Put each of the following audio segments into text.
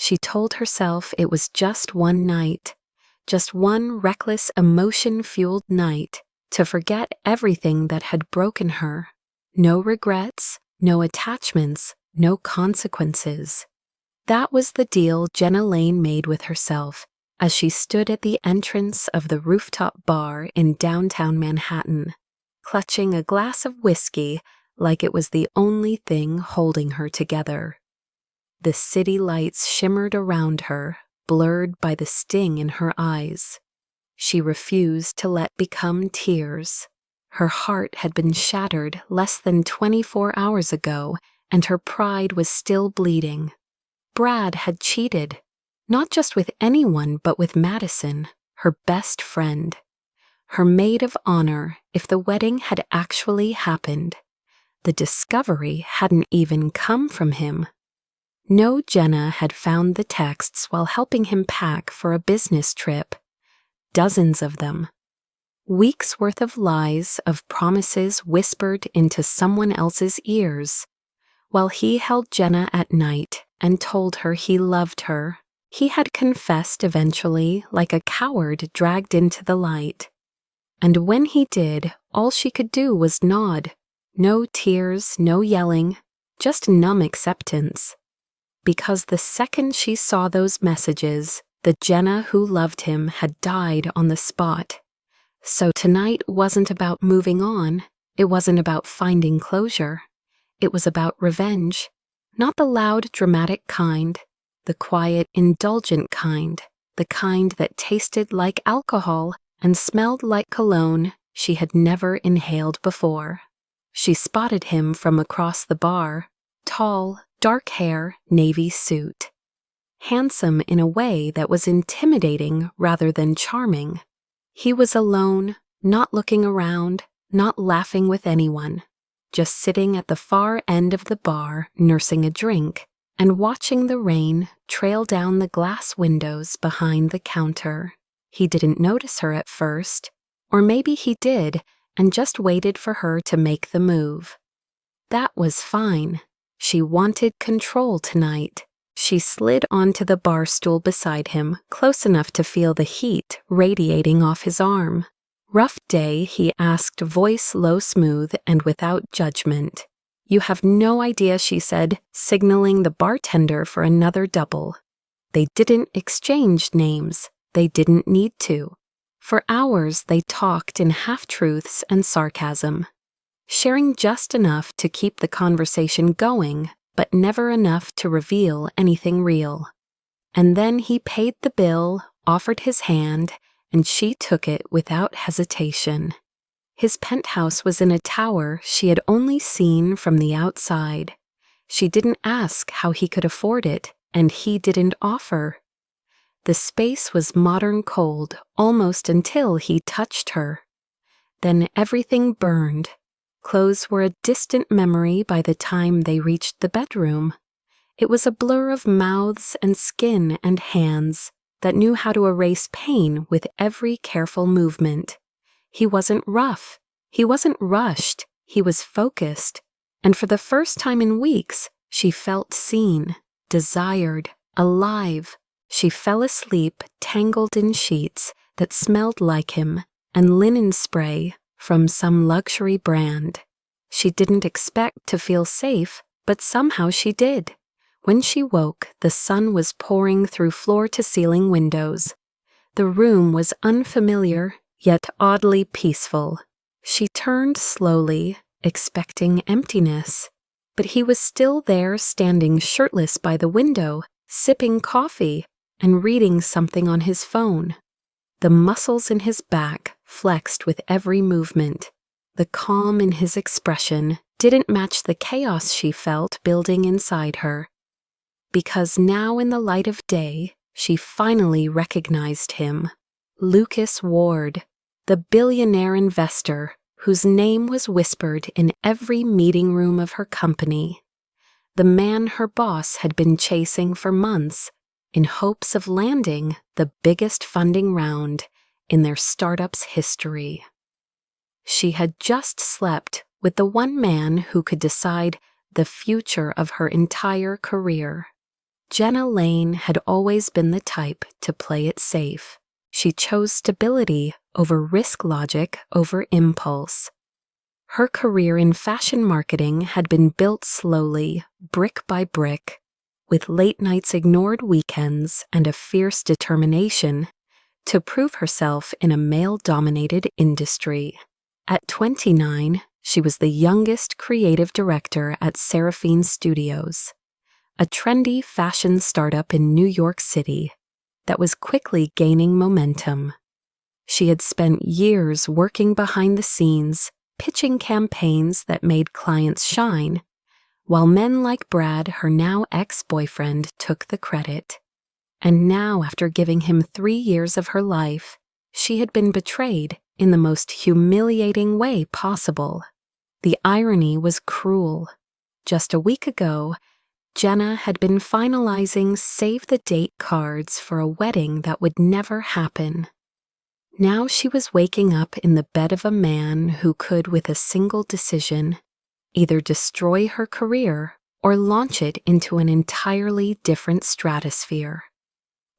She told herself it was just one night, just one reckless, emotion-fueled night to forget everything that had broken her. No regrets, no attachments, no consequences. That was the deal Jenna Lane made with herself as she stood at the entrance of the rooftop bar in downtown Manhattan, clutching a glass of whiskey like it was the only thing holding her together. The city lights shimmered around her, blurred by the sting in her eyes. She refused to let become tears. Her heart had been shattered less than 24 hours ago, and her pride was still bleeding. Brad had cheated, not just with anyone but with Madison, her best friend. Her maid of honor if the wedding had actually happened. The discovery hadn't even come from him. No, Jenna had found the texts while helping him pack for a business trip. Dozens of them. Weeks' worth of lies, of promises whispered into someone else's ears. While he held Jenna at night and told her he loved her, he had confessed eventually like a coward dragged into the light. And when he did, all she could do was nod. No tears, no yelling, just numb acceptance. Because the second she saw those messages, the Jenna who loved him had died on the spot. So tonight wasn't about moving on. It wasn't about finding closure. It was about revenge. Not the loud, dramatic kind, the quiet, indulgent kind, the kind that tasted like alcohol and smelled like cologne she had never inhaled before. She spotted him from across the bar, tall, dark hair, navy suit. Handsome in a way that was intimidating rather than charming. He was alone, not looking around, not laughing with anyone, just sitting at the far end of the bar nursing a drink and watching the rain trail down the glass windows behind the counter. He didn't notice her at first, or maybe he did and just waited for her to make the move. That was fine. She wanted control tonight. She slid onto the bar stool beside him, close enough to feel the heat radiating off his arm. Rough day, he asked, voice low, smooth, and without judgment. You have no idea, she said, signaling the bartender for another double. They didn't exchange names. They didn't need to. For hours, they talked in half-truths and sarcasm, sharing just enough to keep the conversation going, but never enough to reveal anything real. And then he paid the bill, offered his hand, and she took it without hesitation. His penthouse was in a tower she had only seen from the outside. She didn't ask how he could afford it, and he didn't offer. The space was modern cold almost until he touched her. Then everything burned. Clothes were a distant memory by the time they reached the bedroom. It was a blur of mouths and skin and hands that knew how to erase pain with every careful movement. He wasn't rough. He wasn't rushed. He was focused. And for the first time in weeks, she felt seen, desired, alive. She fell asleep, tangled in sheets that smelled like him and linen spray from some luxury brand. She didn't expect to feel safe, but somehow she did. When she woke, the sun was pouring through floor-to-ceiling windows. The room was unfamiliar, yet oddly peaceful. She turned slowly, expecting emptiness, but he was still there standing shirtless by the window, sipping coffee and reading something on his phone. The muscles in his back flexed with every movement. The calm in his expression didn't match the chaos she felt building inside her. Because now in the light of day, she finally recognized him. Lucas Ward, the billionaire investor whose name was whispered in every meeting room of her company. The man her boss had been chasing for months in hopes of landing the biggest funding round in their startup's history. She had just slept with the one man who could decide the future of her entire career. Jenna Lane had always been the type to play it safe. She chose stability over risk, logic over impulse. Her career in fashion marketing had been built slowly, brick by brick, with late nights, ignored weekends, and a fierce determination to prove herself in a male-dominated industry. At 29, she was the youngest creative director at Seraphine Studios, a trendy fashion startup in New York City that was quickly gaining momentum. She had spent years working behind the scenes, pitching campaigns that made clients shine, while men like Brad, her now ex-boyfriend, took the credit. And now, after giving him 3 years of her life, she had been betrayed in the most humiliating way possible. The irony was cruel. Just a week ago, Jenna had been finalizing save-the-date cards for a wedding that would never happen. Now she was waking up in the bed of a man who could, with a single decision, either destroy her career or launch it into an entirely different stratosphere.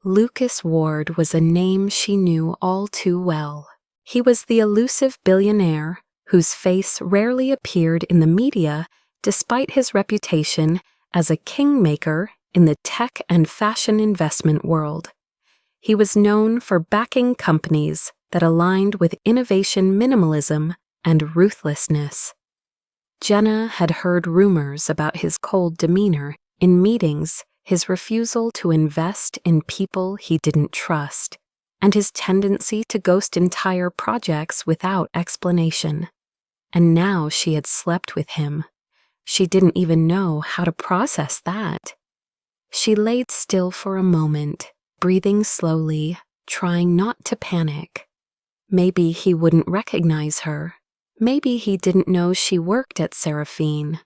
Lucas Ward was a name she knew all too well. He was the elusive billionaire whose face rarely appeared in the media despite his reputation as a kingmaker in the tech and fashion investment world. He was known for backing companies that aligned with innovation minimalism and ruthlessness. Jenna had heard rumors about his cold demeanor in meetings, his refusal to invest in people he didn't trust, and his tendency to ghost entire projects without explanation. And now she had slept with him. She didn't even know how to process that. She laid still for a moment, breathing slowly, trying not to panic. Maybe he wouldn't recognize her. Maybe he didn't know she worked at Seraphine.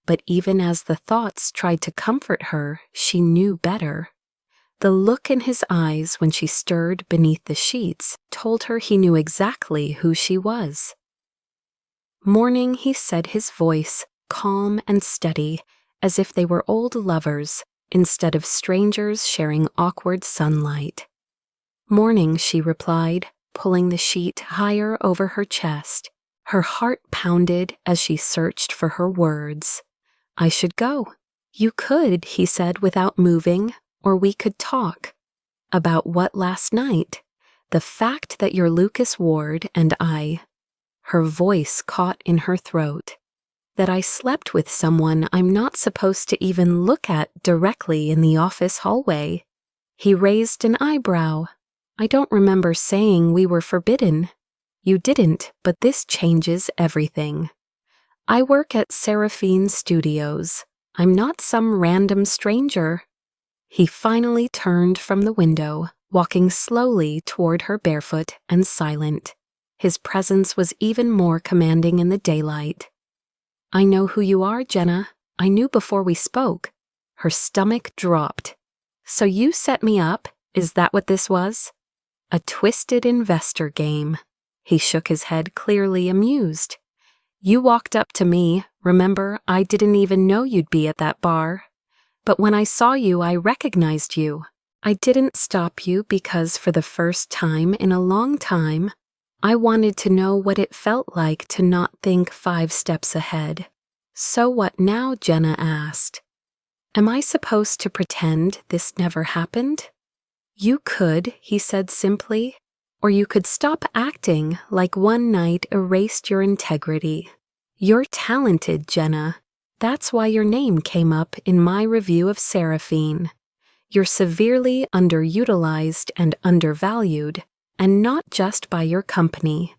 But even as the thoughts tried to comfort her, she knew better. The look in his eyes when she stirred beneath the sheets told her he knew exactly who she was. Morning, he said, his voice calm and steady, as if they were old lovers instead of strangers sharing awkward sunlight. Morning, she replied, pulling the sheet higher over her chest. Her heart pounded as she searched for her words. I should go. You could, he said without moving, or we could talk. About what last night? The fact that you're Lucas Ward and I. Her voice caught in her throat. That I slept with someone I'm not supposed to even look at directly in the office hallway. He raised an eyebrow. I don't remember saying we were forbidden. You didn't, but this changes everything. I work at Seraphine Studios. I'm not some random stranger. He finally turned from the window, walking slowly toward her, barefoot and silent. His presence was even more commanding in the daylight. I know who you are, Jenna. I knew before we spoke. Her stomach dropped. So you set me up? Is that what this was? A twisted investor game. He shook his head, clearly amused. You walked up to me. Remember, I didn't even know you'd be at that bar. But when I saw you, I recognized you. I didn't stop you because for the first time in a long time, I wanted to know what it felt like to not think 5 steps ahead. So what now? Jenna asked. Am I supposed to pretend this never happened? You could, he said simply, or you could stop acting like one night erased your integrity. You're talented, Jenna. That's why your name came up in my review of Seraphine. You're severely underutilized and undervalued, and not just by your company.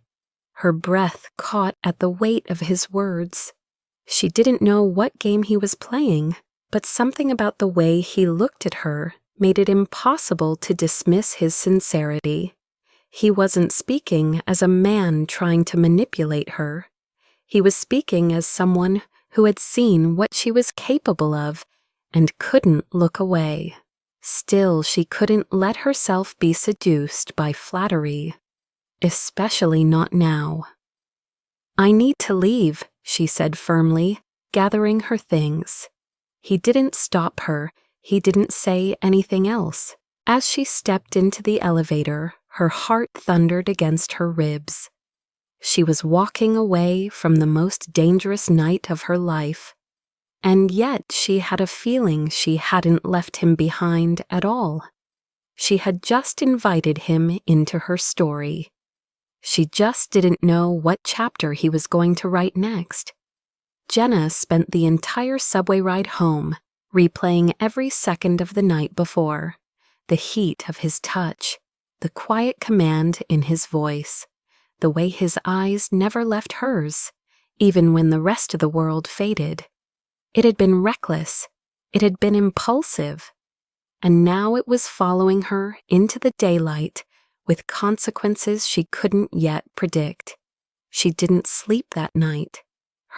Her breath caught at the weight of his words. She didn't know what game he was playing, but something about the way he looked at her made it impossible to dismiss his sincerity. He wasn't speaking as a man trying to manipulate her. He was speaking as someone who had seen what she was capable of and couldn't look away. Still, she couldn't let herself be seduced by flattery, especially not now. I need to leave, she said firmly, gathering her things. He didn't stop her. He didn't say anything else. As she stepped into the elevator, her heart thundered against her ribs. She was walking away from the most dangerous night of her life, and yet she had a feeling she hadn't left him behind at all. She had just invited him into her story. She just didn't know what chapter he was going to write next. Jenna spent the entire subway ride home, replaying every second of the night before, the heat of his touch, the quiet command in his voice, the way his eyes never left hers, even when the rest of the world faded. It had been reckless. It had been impulsive. And now it was following her into the daylight with consequences she couldn't yet predict. She didn't sleep that night.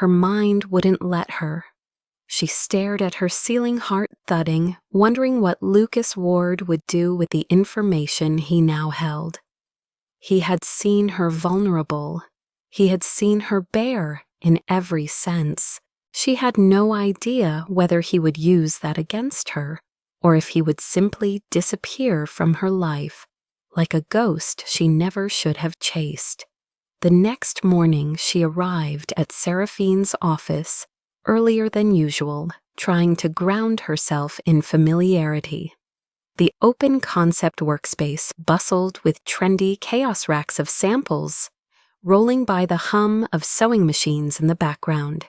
Her mind wouldn't let her. She stared at her ceiling, heart thudding, wondering what Lucas Ward would do with the information he now held. He had seen her vulnerable. He had seen her bare in every sense. She had no idea whether he would use that against her, or if he would simply disappear from her life, like a ghost she never should have chased. The next morning she arrived at Seraphine's office, earlier than usual, trying to ground herself in familiarity. The open concept workspace bustled with trendy chaos racks of samples, rolling by the hum of sewing machines in the background.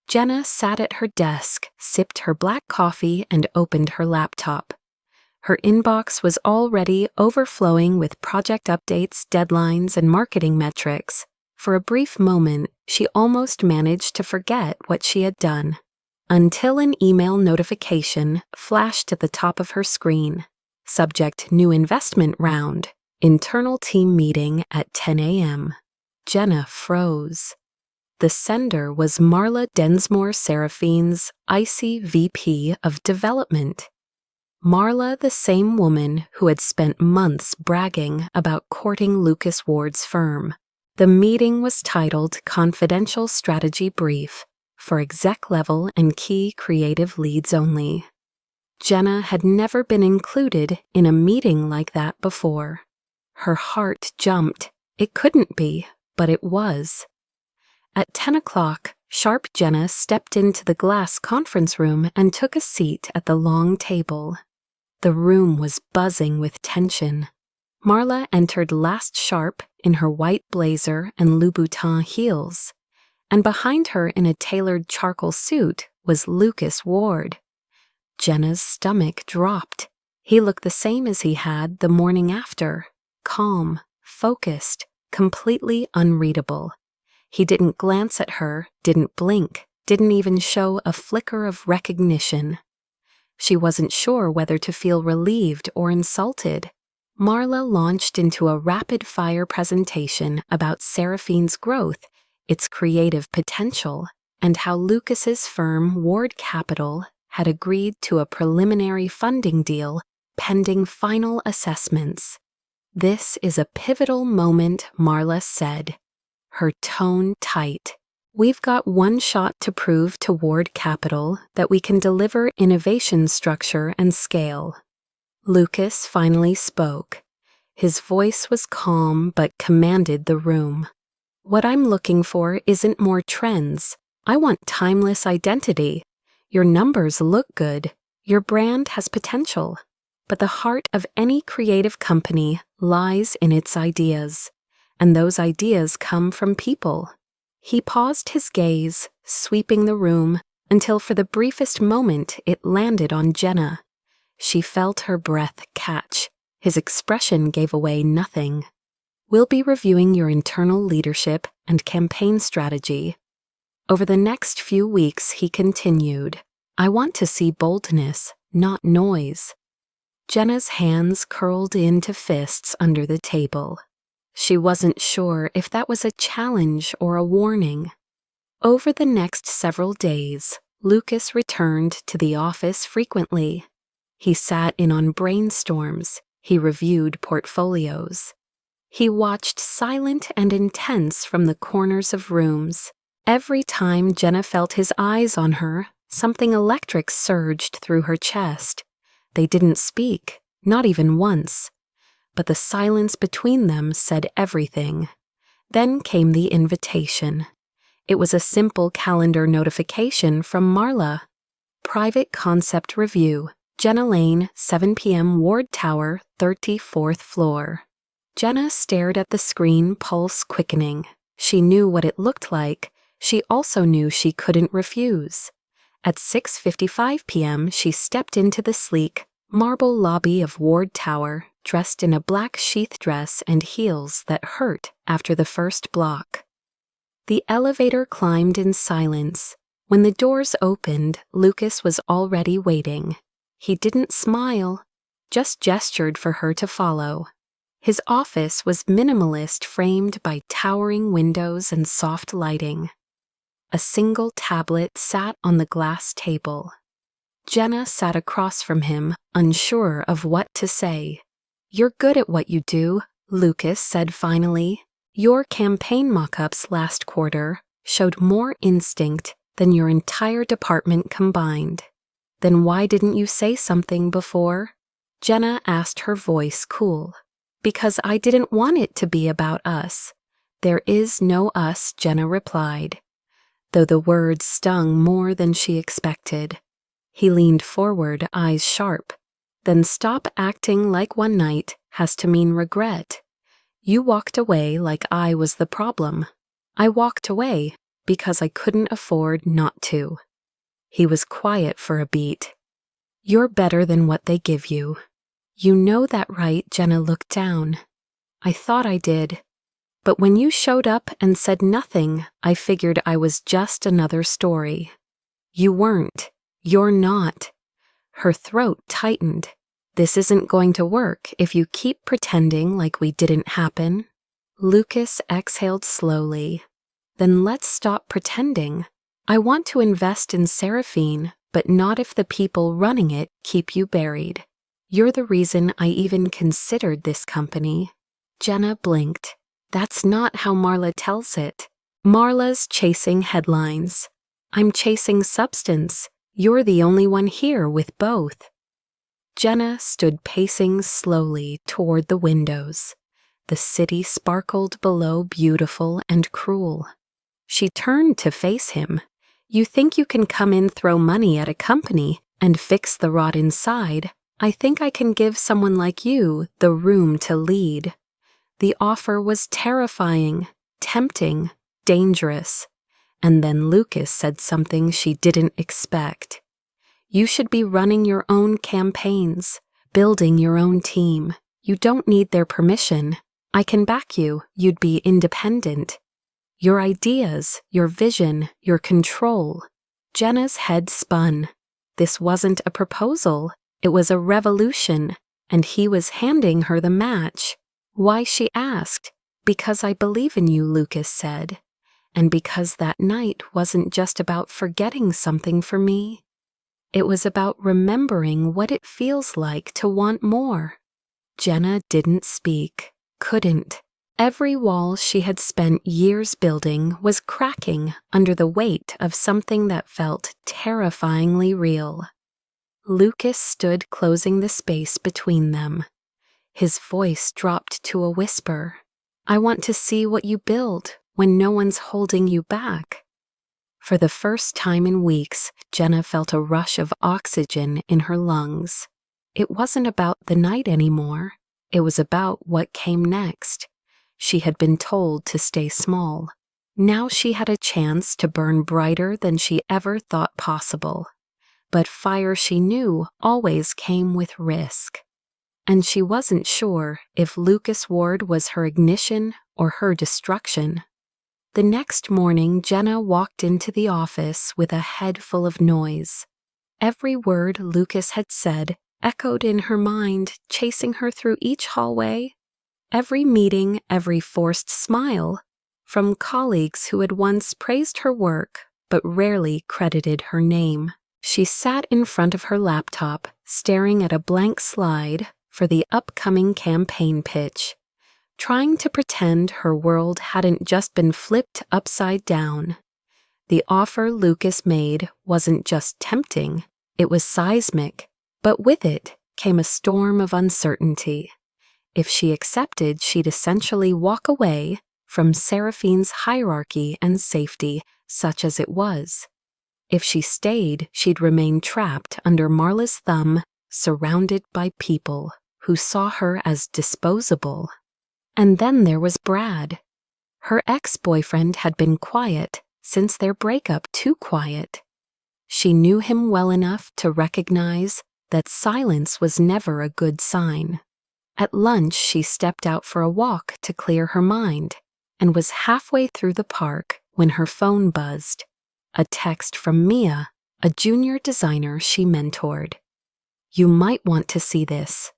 Jenna sat at her desk, sipped her black coffee, and opened her laptop. Her inbox was already overflowing with project updates, deadlines, and marketing metrics. For a brief moment, she almost managed to forget what she had done, until an email notification flashed at the top of her screen. Subject: New Investment Round. Internal team meeting at 10 a.m. Jenna froze. The sender was Marla Densmore Seraphine's icy VP of Development. Marla, the same woman who had spent months bragging about courting Lucas Ward's firm. The meeting was titled Confidential Strategy Brief for exec level and key creative leads only. Jenna had never been included in a meeting like that before. Her heart jumped. It couldn't be, but it was. At 10 o'clock, sharp Jenna stepped into the glass conference room and took a seat at the long table. The room was buzzing with tension. Marla entered last sharp in her white blazer and Louboutin heels, and behind her in a tailored charcoal suit was Lucas Ward. Jenna's stomach dropped. He looked the same as he had the morning after, calm, focused, completely unreadable. He didn't glance at her, didn't blink, didn't even show a flicker of recognition. She wasn't sure whether to feel relieved or insulted. Marla launched into a rapid-fire presentation about Seraphine's growth, its creative potential, and how Lucas's firm, Ward Capital, had agreed to a preliminary funding deal pending final assessments. "This is a pivotal moment," Marla said, her tone tight. "We've got one shot to prove to Ward Capital that we can deliver innovation, structure, and scale." Lucas finally spoke. His voice was calm but commanded the room. "What I'm looking for isn't more trends. I want timeless identity. Your numbers look good. Your brand has potential. But the heart of any creative company lies in its ideas, and those ideas come from people." He paused his gaze, sweeping the room, until for the briefest moment it landed on Jenna. She felt her breath catch. His expression gave away nothing. "We'll be reviewing your internal leadership and campaign strategy." Over the next few weeks, he continued, "I want to see boldness, not noise." Jenna's hands curled into fists under the table. She wasn't sure if that was a challenge or a warning. Over the next several days, Lucas returned to the office frequently. He sat in on brainstorms. He reviewed portfolios. He watched silent and intense from the corners of rooms. Every time Jenna felt his eyes on her, something electric surged through her chest. They didn't speak, not even once. But the silence between them said everything. Then came the invitation. It was a simple calendar notification from Marla. Private concept review, Jenna Lane, 7 p.m. Ward Tower, 34th floor. Jenna stared at the screen, pulse quickening. She knew what it looked like. She also knew she couldn't refuse. At 6:55 p.m., she stepped into the sleek, marble lobby of Ward Tower, dressed in a black sheath dress and heels that hurt after the first block. The elevator climbed in silence. When the doors opened, Lucas was already waiting. He didn't smile, just gestured for her to follow. His office was minimalist, framed by towering windows and soft lighting. A single tablet sat on the glass table. Jenna sat across from him, unsure of what to say. "You're good at what you do," Lucas said finally. "Your campaign mock-ups last quarter showed more instinct than your entire department combined. Then why didn't you say something before?" Jenna asked, her voice cool. "Because I didn't want it to be about us." "There is no us," Jenna replied, though the words stung more than she expected. He leaned forward, eyes sharp. "Then stop acting like one night has to mean regret. You walked away like I was the problem. I walked away because I couldn't afford not to." He was quiet for a beat. "You're better than what they give you." "You know that, right?" Jenna looked down. "I thought I did. But when you showed up and said nothing, I figured I was just another story." "You weren't. You're not." Her throat tightened. "This isn't going to work if you keep pretending like we didn't happen." Lucas exhaled slowly. "Then let's stop pretending. I want to invest in Seraphine, but not if the people running it keep you buried. You're the reason I even considered this company." Jenna blinked. "That's not how Marla tells it. Marla's chasing headlines. I'm chasing substance. You're the only one here with both." Jenna stood pacing slowly toward the windows. The city sparkled below, beautiful and cruel. She turned to face him. "You think you can come in, throw money at a company, and fix the rot inside? I think I can give someone like you the room to lead." The offer was terrifying, tempting, dangerous. And then Lucas said something she didn't expect. "You should be running your own campaigns, building your own team. You don't need their permission. I can back you. You'd be independent. Your ideas, your vision, your control." Jenna's head spun. This wasn't a proposal. It was a revolution, and he was handing her the match. "Why?" she asked. "Because I believe in you," Lucas said. "And because that night wasn't just about forgetting something for me. It was about remembering what it feels like to want more." Jenna didn't speak, couldn't. Every wall she had spent years building was cracking under the weight of something that felt terrifyingly real. Lucas stood, closing the space between them. His voice dropped to a whisper. "I want to see what you build when no one's holding you back." For the first time in weeks, Jenna felt a rush of oxygen in her lungs. It wasn't about the night anymore. It was about what came next. She had been told to stay small. Now she had a chance to burn brighter than she ever thought possible. But fire, she knew, always came with risk. And she wasn't sure if Lucas Ward was her ignition or her destruction. The next morning, Jenna walked into the office with a head full of noise. Every word Lucas had said echoed in her mind, chasing her through each hallway. Every meeting, every forced smile, from colleagues who had once praised her work but rarely credited her name. She sat in front of her laptop, staring at a blank slide for the upcoming campaign pitch, trying to pretend her world hadn't just been flipped upside down. The offer Lucas made wasn't just tempting, it was seismic, but with it came a storm of uncertainty. If she accepted, she'd essentially walk away from Seraphine's hierarchy and safety, such as it was. If she stayed, she'd remain trapped under Marla's thumb, surrounded by people who saw her as disposable. And then there was Brad. Her ex-boyfriend had been quiet since their breakup, too quiet. She knew him well enough to recognize that silence was never a good sign. At lunch, she stepped out for a walk to clear her mind and was halfway through the park when her phone buzzed. A text from Mia, a junior designer she mentored. "You might want to see this."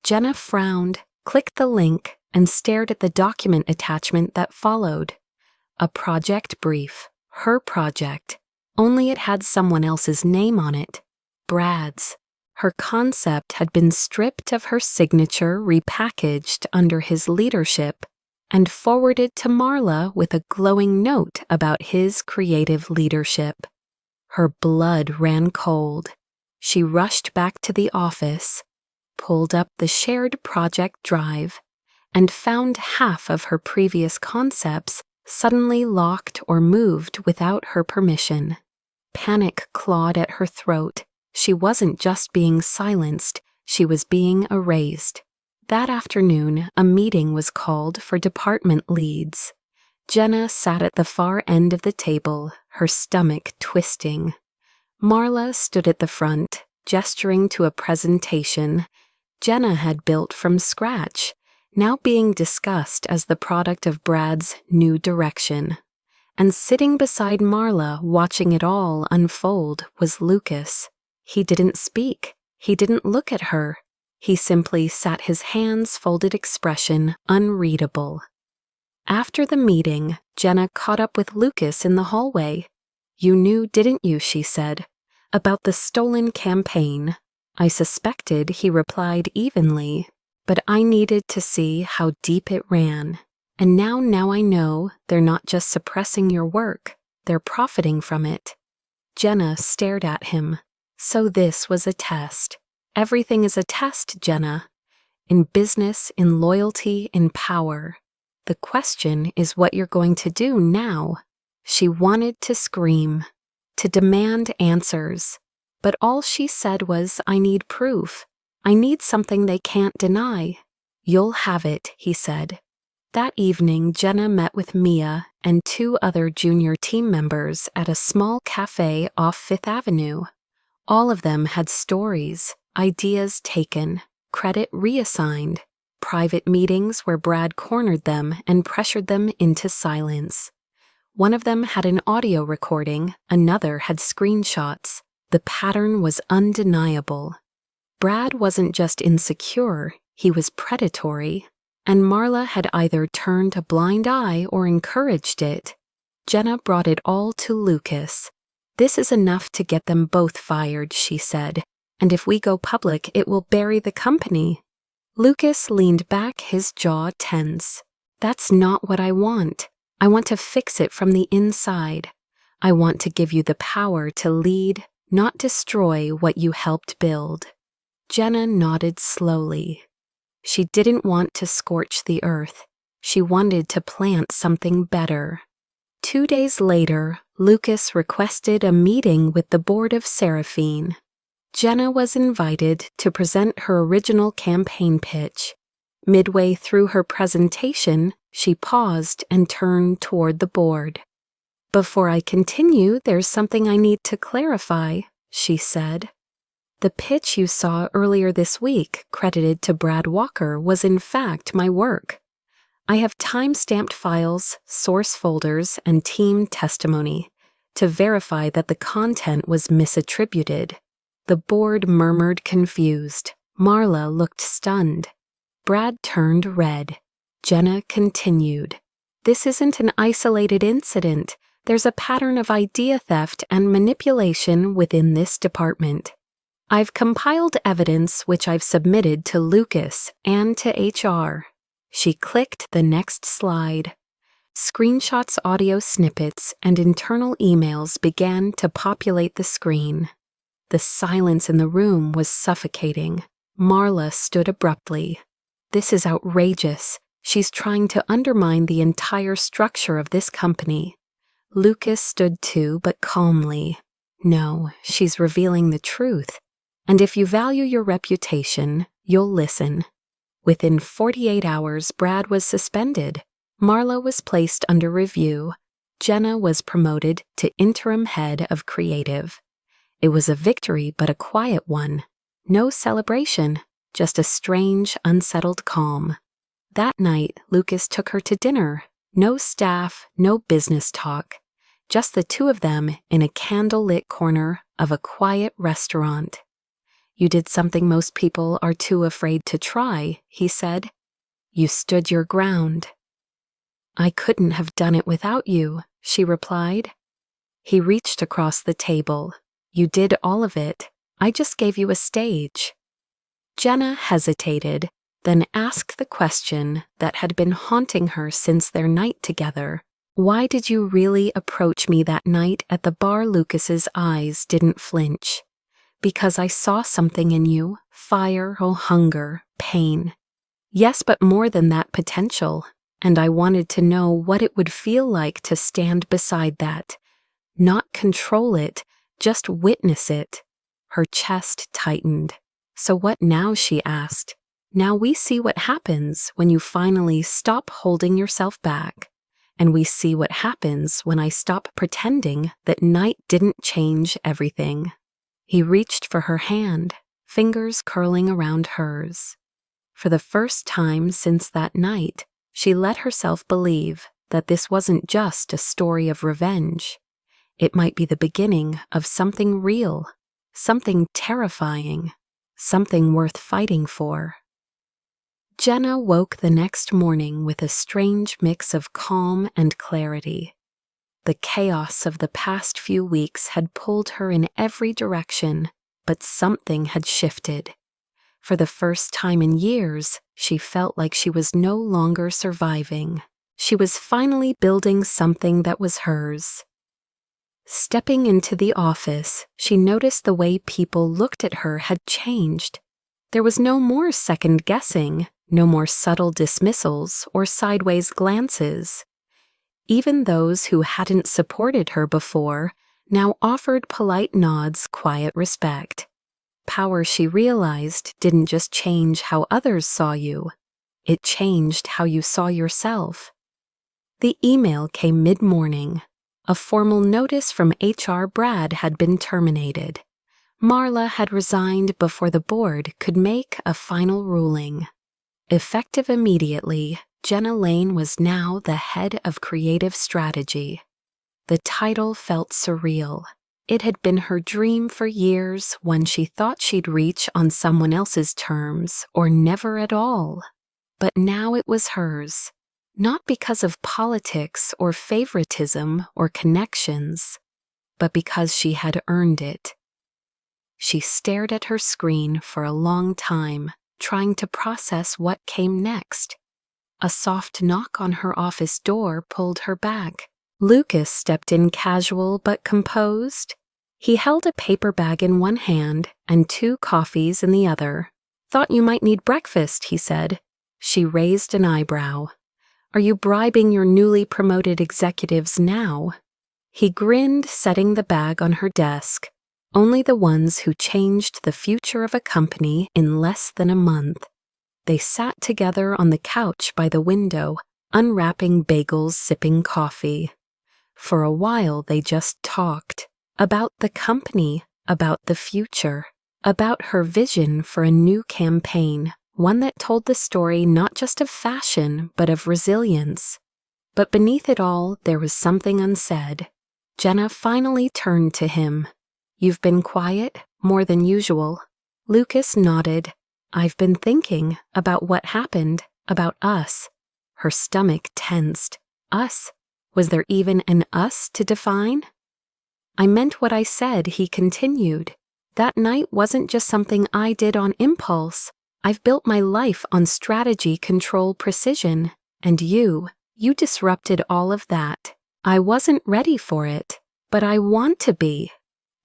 Jenna frowned, clicked the link, and stared at the document attachment that followed. A project brief, her project, only it had someone else's name on it, Brad's. Her concept had been stripped of her signature, repackaged under his leadership, and forwarded to Marla with a glowing note about his creative leadership. Her blood ran cold. She rushed back to the office, pulled up the shared project drive, and found half of her previous concepts suddenly locked or moved without her permission. Panic clawed at her throat. She wasn't just being silenced, she was being erased. That afternoon, a meeting was called for department leads. Jenna sat at the far end of the table, her stomach twisting. Marla stood at the front, gesturing to a presentation Jenna had built from scratch, now being discussed as the product of Brad's new direction. And sitting beside Marla, watching it all unfold, was Lucas. He didn't speak. He didn't look at her. He simply sat, his hands folded, expression unreadable. After the meeting, Jenna caught up with Lucas in the hallway. "You knew, didn't you," she said, "about the stolen campaign?" "I suspected," he replied evenly, "but I needed to see how deep it ran. And now I know they're not just suppressing your work, they're profiting from it." Jenna stared at him. So this was a test. Everything is a test, Jenna. In business, in loyalty, in power. The question is what you're going to do now. She wanted to scream, to demand answers. But all she said was, "I need proof. I need something they can't deny." "You'll have it," he said. That evening, Jenna met with Mia and 2 other junior team members at a small cafe off Fifth Avenue. All of them had stories, ideas taken, credit reassigned, private meetings where Brad cornered them and pressured them into silence. One of them had an audio recording, another had screenshots. The pattern was undeniable. Brad wasn't just insecure, he was predatory, and Marla had either turned a blind eye or encouraged it. Jenna brought it all to Lucas. "This is enough to get them both fired," she said, "and if we go public, it will bury the company." Lucas leaned back, his jaw tense. "That's not what I want. I want to fix it from the inside. I want to give you the power to lead, not destroy what you helped build." Jenna nodded slowly. She didn't want to scorch the earth. She wanted to plant something better. 2 days later, Lucas requested a meeting with the board of Seraphine. Jenna was invited to present her original campaign pitch. Midway through her presentation, she paused and turned toward the board. "Before I continue, there's something I need to clarify," she said. "The pitch you saw earlier this week, credited to Brad Walker, was in fact my work. I have time-stamped files, source folders, and team testimony to verify that the content was misattributed." The board murmured, confused. Marla looked stunned. Brad turned red. Jenna continued. "This isn't an isolated incident. There's a pattern of idea theft and manipulation within this department. I've compiled evidence which I've submitted to Lucas and to HR." She clicked the next slide. Screenshots, audio snippets, and internal emails began to populate the screen. The silence in the room was suffocating. Marla stood abruptly. This is outrageous. She's trying to undermine the entire structure of this company. Lucas stood too, but calmly. No, she's revealing the truth. And if you value your reputation, you'll listen. Within 48 hours, Brad was suspended. Marla was placed under review. Jenna was promoted to interim head of creative. It was a victory, but a quiet one. No celebration, just a strange, unsettled calm. That night, Lucas took her to dinner. No staff, no business talk. Just the two of them in a candle-lit corner of a quiet restaurant. You did something most people are too afraid to try, he said. You stood your ground. I couldn't have done it without you, she replied. He reached across the table. You did all of it. I just gave you a stage. Jenna hesitated, then asked the question that had been haunting her since their night together. Why did you really approach me that night at the bar? Lucas's eyes didn't flinch. Because I saw something in you, fire, hunger, pain. Yes, but more than that, potential. And I wanted to know what it would feel like to stand beside that. Not control it, just witness it. Her chest tightened. So what now, she asked. Now we see what happens when you finally stop holding yourself back. And we see what happens when I stop pretending that night didn't change everything. He reached for her hand, fingers curling around hers. For the first time since that night, she let herself believe that this wasn't just a story of revenge. It might be the beginning of something real, something terrifying, something worth fighting for. Jenna woke the next morning with a strange mix of calm and clarity. The chaos of the past few weeks had pulled her in every direction, but something had shifted. For the first time in years, she felt like she was no longer surviving. She was finally building something that was hers. Stepping into the office, she noticed the way people looked at her had changed. There was no more second-guessing, no more subtle dismissals or sideways glances. Even those who hadn't supported her before now offered polite nods, quiet respect. Power, she realized, didn't just change how others saw you. It changed how you saw yourself. The email came mid-morning. A formal notice from HR. Brad had been terminated. Marla had resigned before the board could make a final ruling. Effective immediately, Jenna Lane was now the head of creative strategy. The title felt surreal. It had been her dream for years, one she thought she'd reach on someone else's terms or never at all. But now it was hers, not because of politics or favoritism or connections, but because she had earned it. She stared at her screen for a long time, trying to process what came next. A soft knock on her office door pulled her back. Lucas stepped in, casual but composed. He held a paper bag in one hand and 2 coffees in the other. Thought you might need breakfast, he said. She raised an eyebrow. Are you bribing your newly promoted executives now? He grinned, setting the bag on her desk. Only the ones who changed the future of a company in less than a month. They sat together on the couch by the window, unwrapping bagels, sipping coffee. For a while they just talked. About the company, about the future, about her vision for a new campaign, one that told the story not just of fashion, but of resilience. But beneath it all, there was something unsaid. Jenna finally turned to him. You've been quiet, more than usual. Lucas nodded. I've been thinking about what happened, about us. Her stomach tensed. Us? Was there even an us to define? I meant what I said, he continued. That night wasn't just something I did on impulse. I've built my life on strategy, control, precision. And you disrupted all of that. I wasn't ready for it, but I want to be.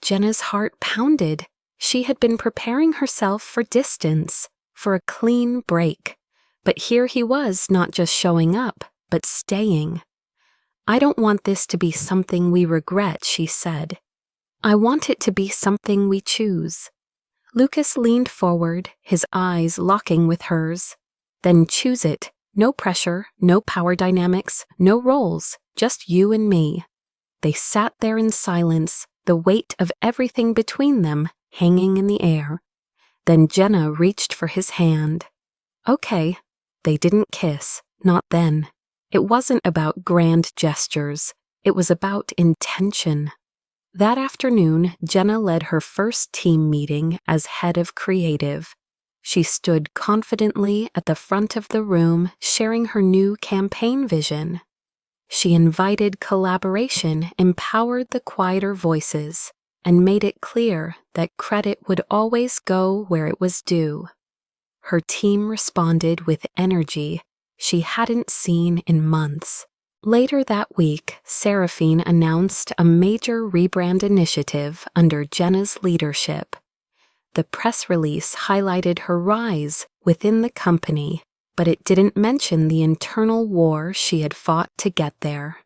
Jenna's heart pounded. She had been preparing herself for distance, for a clean break. But here he was not just showing up, but staying. "I don't want this to be something we regret," she said. "I want it to be something we choose." Lucas leaned forward, his eyes locking with hers. "Then choose it. No pressure, no power dynamics, no roles, just you and me." They sat there in silence, the weight of everything between them hanging in the air. Then Jenna reached for his hand. Okay, they didn't kiss, not then. It wasn't about grand gestures, it was about intention. That afternoon, Jenna led her first team meeting as head of creative. She stood confidently at the front of the room, sharing her new campaign vision. She invited collaboration, empowered the quieter voices, and made it clear that credit would always go where it was due. Her team responded with energy she hadn't seen in months. Later that week, Seraphine announced a major rebrand initiative under Jenna's leadership. The press release highlighted her rise within the company, but it didn't mention the internal war she had fought to get there.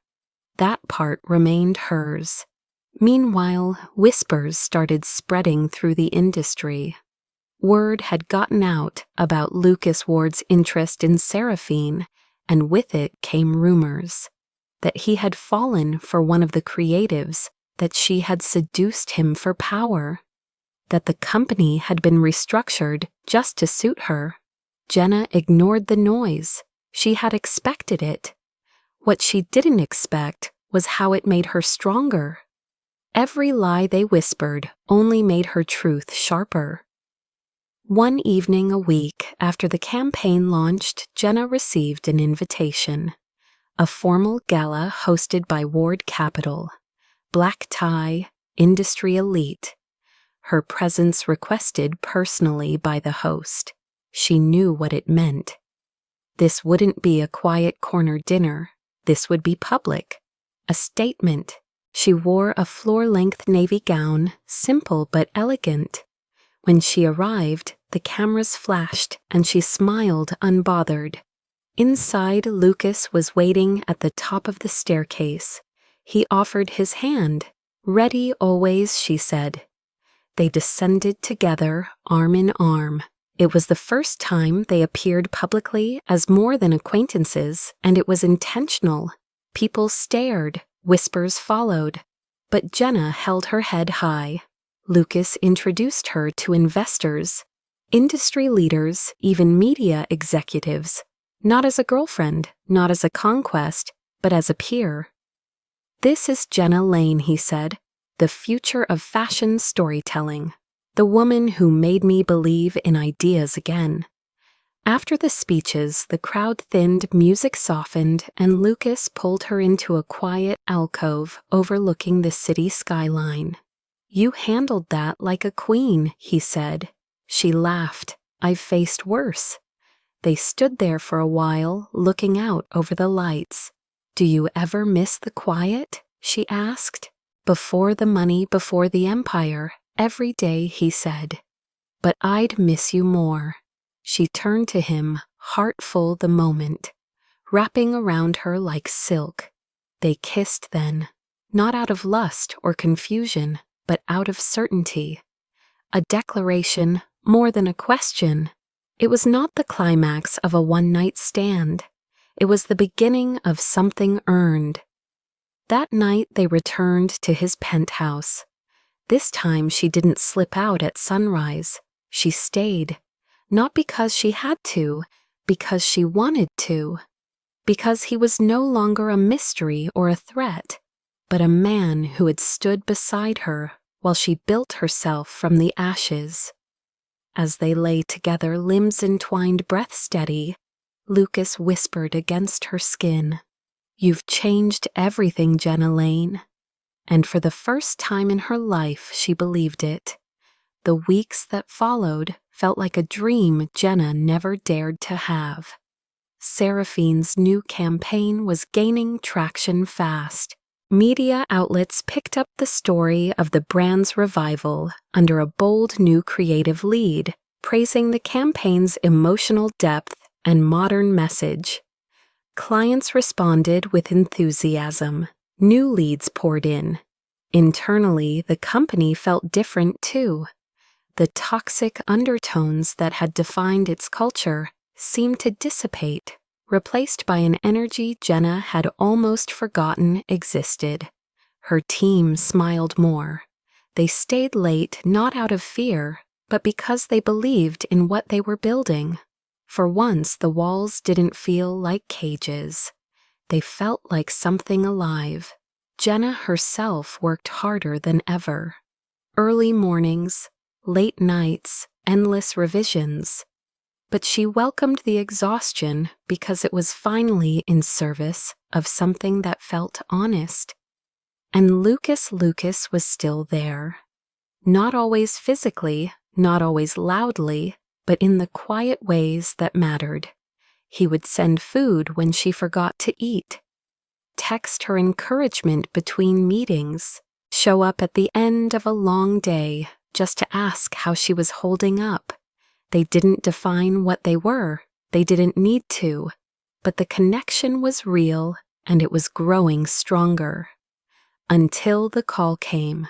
That part remained hers. Meanwhile, whispers started spreading through the industry. Word had gotten out about Lucas Ward's interest in Seraphine, and with it came rumors that he had fallen for one of the creatives, that she had seduced him for power, that the company had been restructured just to suit her. Jenna ignored the noise. She had expected it. What she didn't expect was how it made her stronger. Every lie they whispered only made her truth sharper. One evening a week after the campaign launched, Jenna received an invitation. A formal gala hosted by Ward Capital. Black tie, industry elite. Her presence requested personally by the host. She knew what it meant. This wouldn't be a quiet corner dinner. This would be public. A statement. She wore a floor-length navy gown, simple but elegant. When she arrived, the cameras flashed and she smiled unbothered. Inside, Lucas was waiting at the top of the staircase. He offered his hand. "Ready always," she said. They descended together, arm in arm. It was the first time they appeared publicly as more than acquaintances, and it was intentional. People stared, whispers followed. But Jenna held her head high. Lucas introduced her to investors, industry leaders, even media executives, not as a girlfriend, not as a conquest, but as a peer. "This is Jenna Lane," he said, "the future of fashion storytelling, the woman who made me believe in ideas again." After the speeches, the crowd thinned, music softened, and Lucas pulled her into a quiet alcove overlooking the city skyline. "You handled that like a queen," he said. She laughed. "I've faced worse." They stood there for a while, looking out over the lights. "Do you ever miss the quiet?" she asked. "Before the money, before the empire, every day," he said. "But I'd miss you more." She turned to him, heart full the moment, wrapping around her like silk. They kissed then, not out of lust or confusion, but out of certainty. A declaration, more than a question. It was not the climax of a one-night stand. It was the beginning of something earned. That night they returned to his penthouse. This time she didn't slip out at sunrise. She stayed, not because she had to, because she wanted to. Because he was no longer a mystery or a threat, but a man who had stood beside her while she built herself from the ashes. As they lay together, limbs entwined, breath steady, Lucas whispered against her skin, "You've changed everything, Jenna Lane." And for the first time in her life, she believed it. The weeks that followed felt like a dream Jenna never dared to have. Seraphine's new campaign was gaining traction fast. Media outlets picked up the story of the brand's revival under a bold new creative lead, praising the campaign's emotional depth and modern message. Clients responded with enthusiasm. New leads poured in. Internally, the company felt different too. The toxic undertones that had defined its culture seemed to dissipate, replaced by an energy Jenna had almost forgotten existed. Her team smiled more. They stayed late not out of fear, but because they believed in what they were building. For once, the walls didn't feel like cages. They felt like something alive. Jenna herself worked harder than ever. Early mornings, late nights, endless revisions. But she welcomed the exhaustion because it was finally in service of something that felt honest. And Lucas was still there. Not always physically, not always loudly, but in the quiet ways that mattered. He would send food when she forgot to eat, text her encouragement between meetings, show up at the end of a long day just to ask how she was holding up. They didn't define what they were, they didn't need to, but the connection was real and it was growing stronger. Until the call came.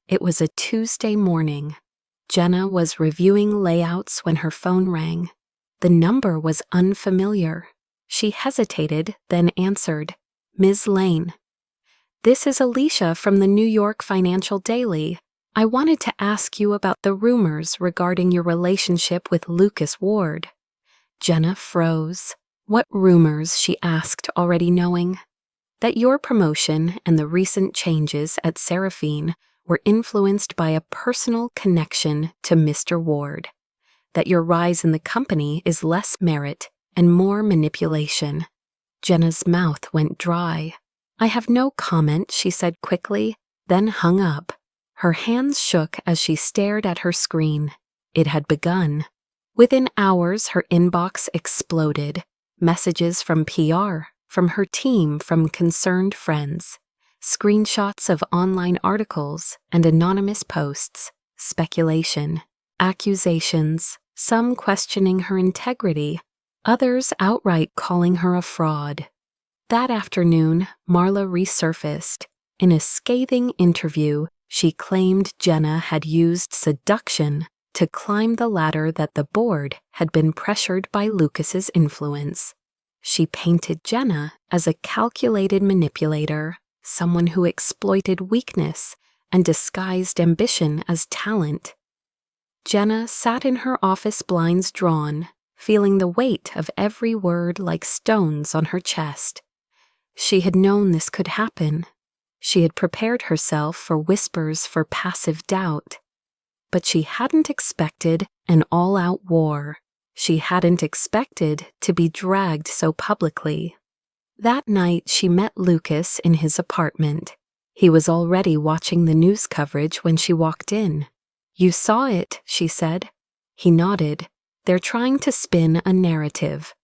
It was a Tuesday morning. Jenna was reviewing layouts when her phone rang. The number was unfamiliar. She hesitated, then answered, "Ms. Lane." "This is Alicia from the New York Financial Daily. I wanted to ask you about the rumors regarding your relationship with Lucas Ward." Jenna froze. What rumors, she asked, already knowing? That your promotion and the recent changes at Seraphine were influenced by a personal connection to Mr. Ward. That your rise in the company is less merit and more manipulation. Jenna's mouth went dry. "I have no comment," she said quickly, then hung up. Her hands shook as she stared at her screen. It had begun. Within hours, her inbox exploded. Messages from PR, from her team, from concerned friends. Screenshots of online articles and anonymous posts. Speculation. Accusations. Some questioning her integrity. Others outright calling her a fraud. That afternoon, Marla resurfaced. In a scathing interview, she claimed Jenna had used seduction to climb the ladder that the board had been pressured by Lucas's influence. She painted Jenna as a calculated manipulator, someone who exploited weakness and disguised ambition as talent. Jenna sat in her office, blinds drawn, feeling the weight of every word like stones on her chest. She had known this could happen. She had prepared herself for whispers for passive doubt. But she hadn't expected an all-out war. She hadn't expected to be dragged so publicly. That night she met Lucas in his apartment. He was already watching the news coverage when she walked in. "You saw it," she said. He nodded. "They're trying to spin a narrative."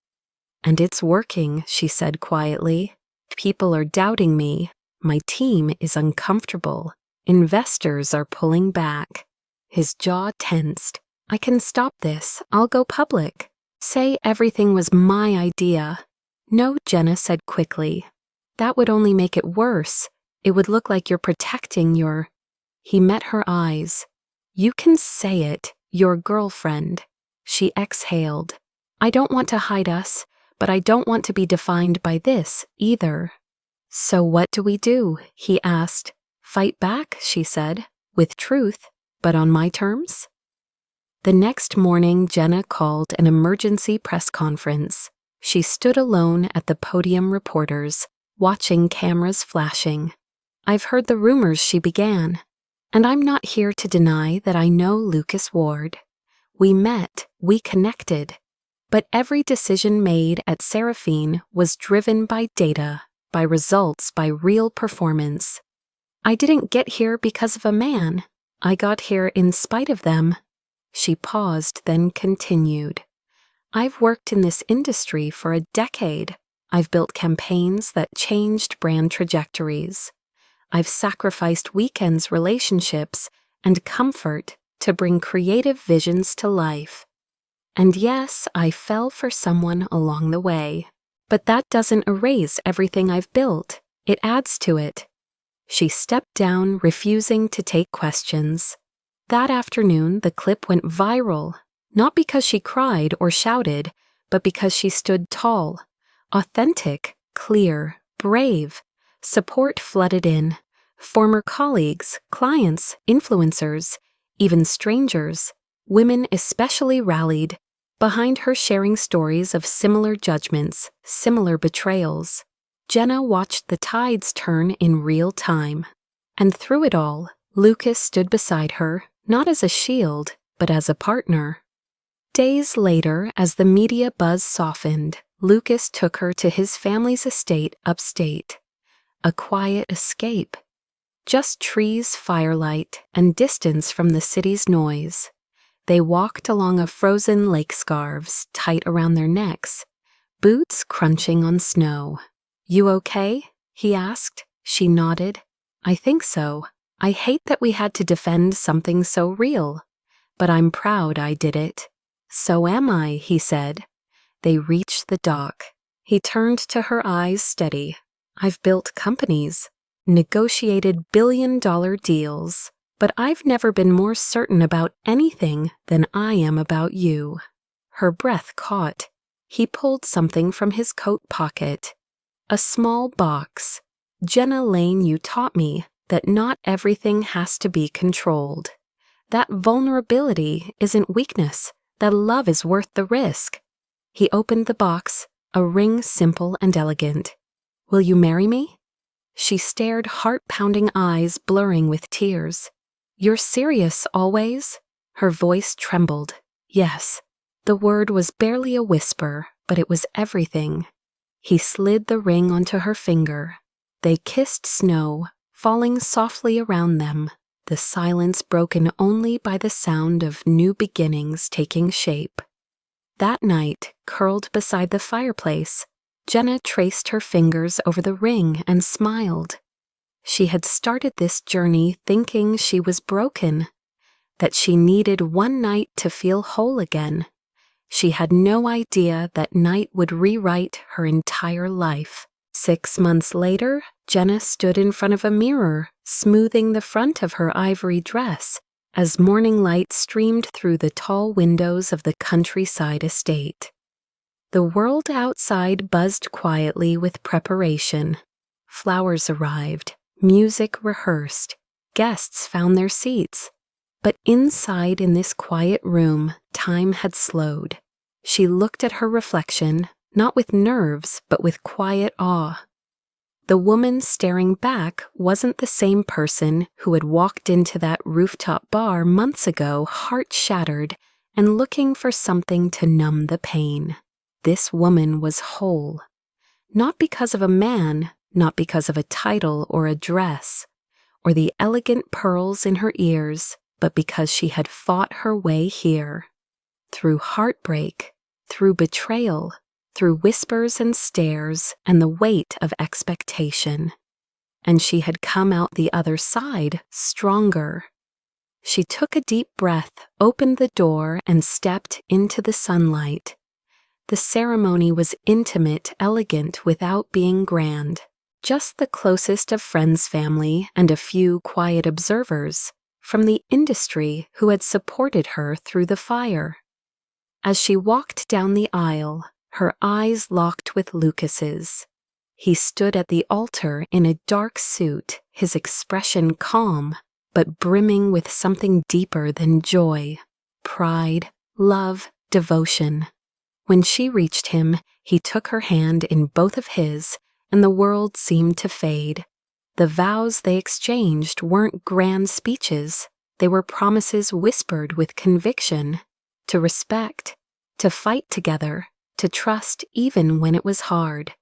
"And it's working," she said quietly. "People are doubting me. My team is uncomfortable. Investors are pulling back." His jaw tensed. "I can stop this. I'll go public. Say everything was my idea." "No," Jenna said quickly. "That would only make it worse. It would look like you're protecting your—" He met her eyes. "You can say it, your girlfriend." She exhaled. "I don't want to hide us, but I don't want to be defined by this either." "So what do we do?" he asked. "Fight back," she said, "with truth, but on my terms?" The next morning, Jenna called an emergency press conference. She stood alone at the podium reporters, watching cameras flashing. "I've heard the rumors," she began, "and I'm not here to deny that I know Lucas Ward. We met, we connected, but every decision made at Seraphine was driven by data, by results, by real performance. I didn't get here because of a man. I got here in spite of them." She paused, then continued. "I've worked in this industry for a decade. I've built campaigns that changed brand trajectories. I've sacrificed weekends, relationships, and comfort to bring creative visions to life. And yes, I fell for someone along the way. But that doesn't erase everything I've built. It adds to it. She stepped down, refusing to take questions. That afternoon, the clip went viral, not because she cried or shouted, but because she stood tall, authentic, clear, brave. Support flooded in. Former colleagues, clients, influencers, even strangers, women especially rallied behind her, sharing stories of similar judgments, similar betrayals. Jenna watched the tides turn in real time. And through it all, Lucas stood beside her, not as a shield, but as a partner. Days later, as the media buzz softened, Lucas took her to his family's estate upstate. A quiet escape. Just trees, firelight, and distance from the city's noise. They walked along a frozen lake, scarves tight around their necks, boots crunching on snow. "You okay?" he asked. She nodded. "I think so. I hate that we had to defend something so real. But I'm proud I did it." "So am I," he said. They reached the dock. He turned to her, eyes steady. "I've built companies, negotiated billion-dollar deals, but I've never been more certain about anything than I am about you." Her breath caught. He pulled something from his coat pocket. A small box. "Jenna Lane, you taught me that not everything has to be controlled. That vulnerability isn't weakness, that love is worth the risk." He opened the box, a ring simple and elegant. "Will you marry me?" She stared, heart-pounding eyes blurring with tears. "You're serious always?" Her voice trembled. "Yes." The word was barely a whisper, but it was everything. He slid the ring onto her finger. They kissed snow, falling softly around them, the silence broken only by the sound of new beginnings taking shape. That night, curled beside the fireplace, Jenna traced her fingers over the ring and smiled. She had started this journey thinking she was broken, that she needed one night to feel whole again. She had no idea that night would rewrite her entire life. 6 months later, Jenna stood in front of a mirror, smoothing the front of her ivory dress, as morning light streamed through the tall windows of the countryside estate. The world outside buzzed quietly with preparation. Flowers arrived, music rehearsed, guests found their seats. But inside in this quiet room, time had slowed. She looked at her reflection, not with nerves, but with quiet awe. The woman staring back wasn't the same person who had walked into that rooftop bar months ago, heart shattered, and looking for something to numb the pain. This woman was whole. Not because of a man, not because of a title or a dress, or the elegant pearls in her ears, but because she had fought her way here. Through heartbreak, through betrayal, through whispers and stares and the weight of expectation. And she had come out the other side stronger. She took a deep breath, opened the door, and stepped into the sunlight. The ceremony was intimate, elegant, without being grand. Just the closest of friends, family, and a few quiet observers from the industry who had supported her through the fire. As she walked down the aisle, her eyes locked with Lucas's. He stood at the altar in a dark suit, his expression calm, but brimming with something deeper than joy, pride, love, devotion. When she reached him, he took her hand in both of his, and the world seemed to fade. The vows they exchanged weren't grand speeches. They were promises whispered with conviction. To respect, to fight together, to trust even when it was hard,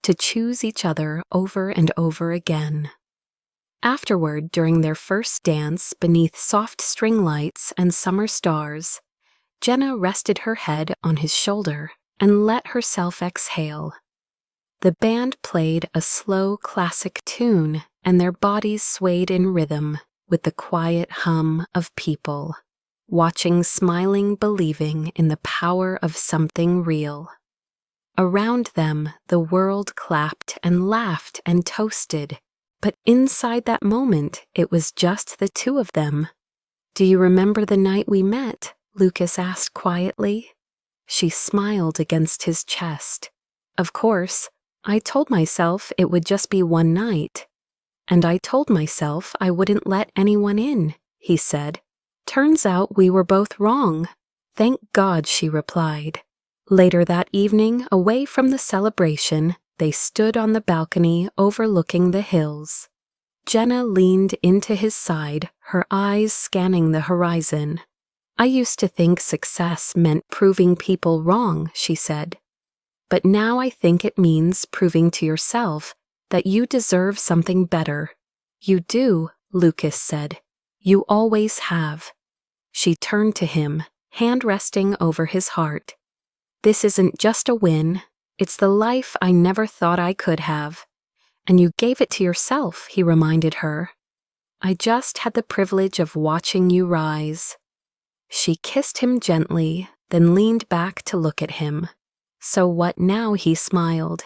to choose each other over and over again. Afterward, during their first dance beneath soft string lights and summer stars, Jenna rested her head on his shoulder and let herself exhale. The band played a slow classic tune, and their bodies swayed in rhythm with the quiet hum of people, watching, smiling, believing in the power of something real. Around them, the world clapped and laughed and toasted, but inside that moment, it was just the two of them. "Do you remember the night we met?" Lucas asked quietly. She smiled against his chest. "Of course, I told myself it would just be one night. And I told myself I wouldn't let anyone in," he said. "Turns out we were both wrong." "Thank God," she replied. Later that evening, away from the celebration, they stood on the balcony overlooking the hills. Jenna leaned into his side, her eyes scanning the horizon. "I used to think success meant proving people wrong," she said. "But now I think it means proving to yourself that you deserve something better." "You do," Lucas said. "You always have." She turned to him, hand resting over his heart. "This isn't just a win. It's the life I never thought I could have. And you gave it to yourself," he reminded her. "I just had the privilege of watching you rise." She kissed him gently, then leaned back to look at him. "So what now?" he smiled.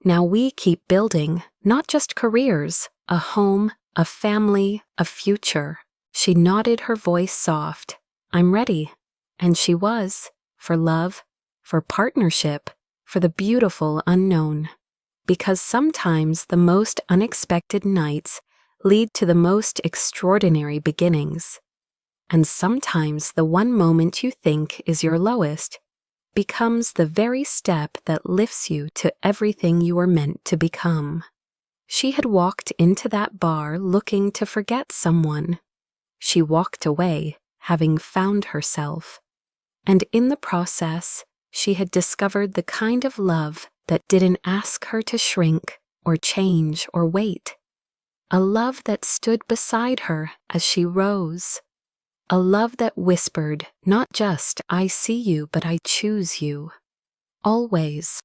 "Now we keep building, not just careers, a home, a family, a future." She nodded, her voice soft. "I'm ready." And she was, for love, for partnership, for the beautiful unknown. Because sometimes the most unexpected nights lead to the most extraordinary beginnings. And sometimes the one moment you think is your lowest becomes the very step that lifts you to everything you were meant to become. She had walked into that bar looking to forget someone. She walked away, having found herself. And in the process, she had discovered the kind of love that didn't ask her to shrink or change or wait. A love that stood beside her as she rose. A love that whispered, not just, "I see you, but I choose you." Always.